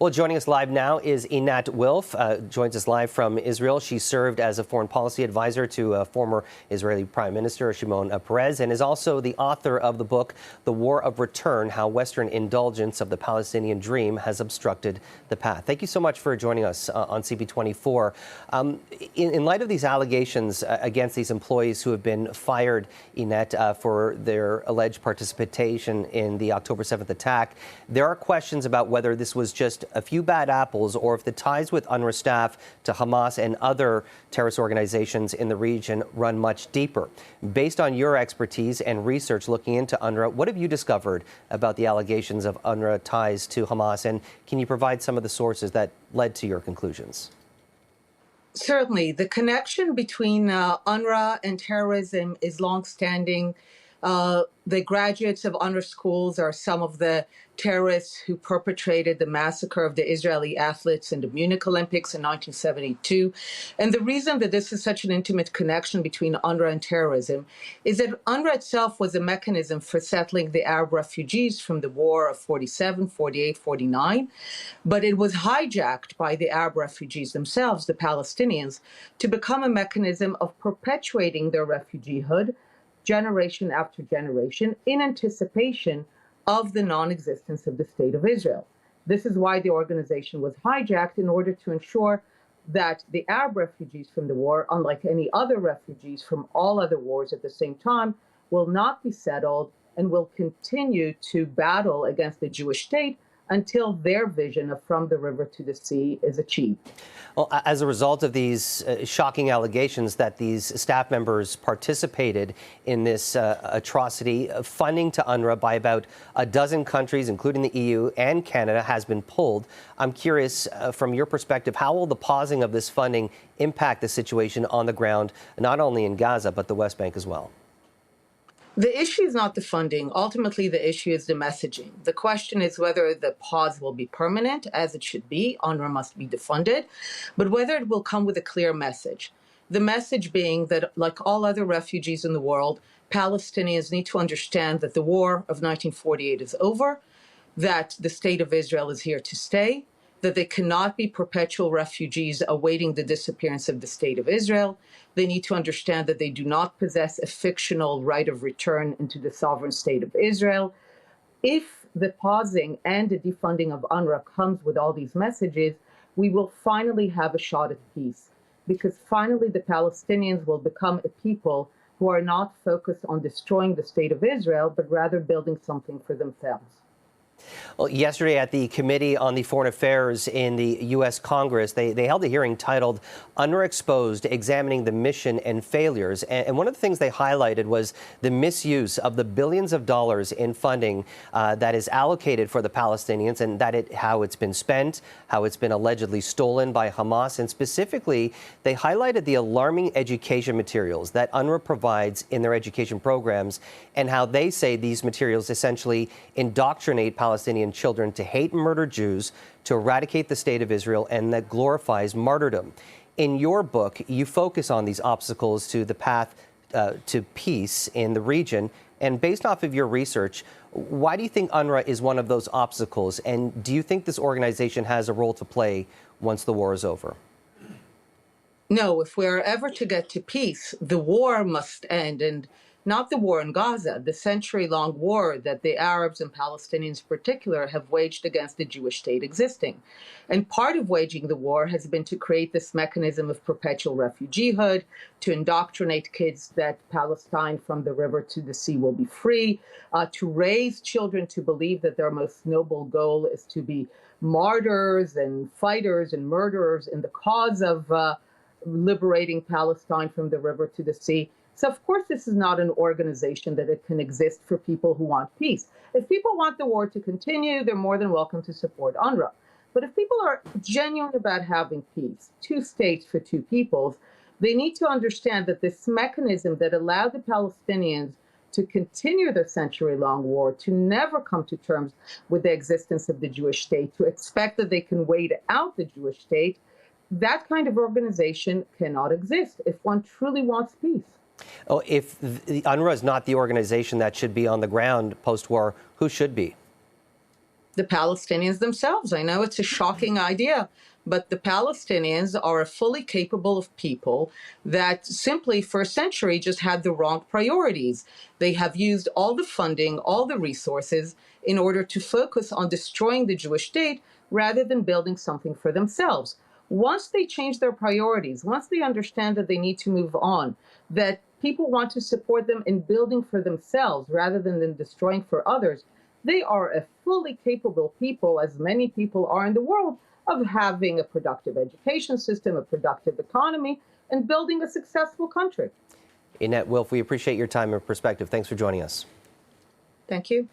Well, joining us live now is Einat Wilf, joins us live from Israel. She served as a foreign policy advisor to former Israeli Prime Minister Shimon Peres and is also the author of the book, The War of Return, How Western Indulgence of the Palestinian Dream Has Obstructed the Path. Thank you so much for joining us on CP24. In light of these allegations against these employees who have been fired, Einat, for their alleged participation in the October 7th attack, there are questions about whether this was just a few bad apples or if the ties with UNRWA staff to Hamas and other terrorist organizations in the region run much deeper. Based on your expertise and research looking into UNRWA, what have you discovered about the allegations of UNRWA ties to Hamas, and can you provide some of the sources that led to your conclusions? Certainly. The connection between UNRWA and terrorism is longstanding. The graduates of UNRWA schools are some of the terrorists who perpetrated the massacre of the Israeli athletes in the Munich Olympics in 1972. And the reason that this is such an intimate connection between UNRWA and terrorism is that UNRWA itself was a mechanism for settling the Arab refugees from the war of 47, 48, 49. But it was hijacked by the Arab refugees themselves, the Palestinians, to become a mechanism of perpetuating their refugeehood generation after generation in anticipation of the non-existence of the State of Israel. This is why the organization was hijacked, in order to ensure that the Arab refugees from the war, unlike any other refugees from all other wars at the same time, will not be settled and will continue to battle against the Jewish state until their vision of from the river to the sea is achieved. Well, as a result of these shocking allegations that these staff members participated in this atrocity, funding to UNRWA by about a dozen countries, including the EU and Canada, has been pulled. I'm curious, from your perspective, how will the pausing of this funding impact the situation on the ground, not only in Gaza, but the West Bank as well? The issue is not the funding. Ultimately, the issue is the messaging. The question is whether the pause will be permanent, as it should be. UNRWA must be defunded, but whether it will come with a clear message. The message being that, like all other refugees in the world, Palestinians need to understand that the war of 1948 is over, that the State of Israel is here to stay, that they cannot be perpetual refugees awaiting the disappearance of the State of Israel. They need to understand that they do not possess a fictional right of return into the sovereign State of Israel. If the pausing and the defunding of UNRWA comes with all these messages, we will finally have a shot at peace, because finally the Palestinians will become a people who are not focused on destroying the State of Israel, but rather building something for themselves. Well, yesterday at the Committee on the Foreign Affairs in the U.S. Congress, they held a hearing titled UNRWA Exposed, Examining the Mission and Failures. And one of the things they highlighted was the misuse of the billions of dollars in funding that is allocated for the Palestinians, and how it's been spent, how it's been allegedly stolen by Hamas. And specifically, they highlighted the alarming education materials that UNRWA provides in their education programs, and how they say these materials essentially indoctrinate Palestinian children to hate and murder Jews, to eradicate the State of Israel, and that glorifies martyrdom. In your book, you focus on these obstacles to the path to peace in the region. And based off of your research, why do you think UNRWA is one of those obstacles? And do you think this organization has a role to play once the war is over? No, if we're ever to get to peace, the war must end. And not the war in Gaza, the century-long war that the Arabs and Palestinians in particular have waged against the Jewish state existing. And part of waging the war has been to create this mechanism of perpetual refugeehood, to indoctrinate kids that Palestine from the river to the sea will be free, to raise children to believe that their most noble goal is to be martyrs and fighters and murderers in the cause of liberating Palestine from the river to the sea. So, of course, this is not an organization that it can exist for people who want peace. If people want the war to continue, they're more than welcome to support UNRWA. But if people are genuine about having peace, two states for two peoples, they need to understand that this mechanism that allowed the Palestinians to continue their century-long war, to never come to terms with the existence of the Jewish state, to expect that they can wait out the Jewish state, that kind of organization cannot exist if one truly wants peace. Oh, if the UNRWA is not the organization that should be on the ground post-war, who should be? The Palestinians themselves. I know it's a shocking idea, but the Palestinians are a fully capable of people that simply for a century just had the wrong priorities. They have used all the funding, all the resources in order to focus on destroying the Jewish state rather than building something for themselves. Once they change their priorities, once they understand that they need to move on, that people want to support them in building for themselves rather than in destroying for others, they are a fully capable people, as many people are in the world, of having a productive education system, a productive economy, and building a successful country. Einat Wilf, we appreciate your time and perspective. Thanks for joining us. Thank you.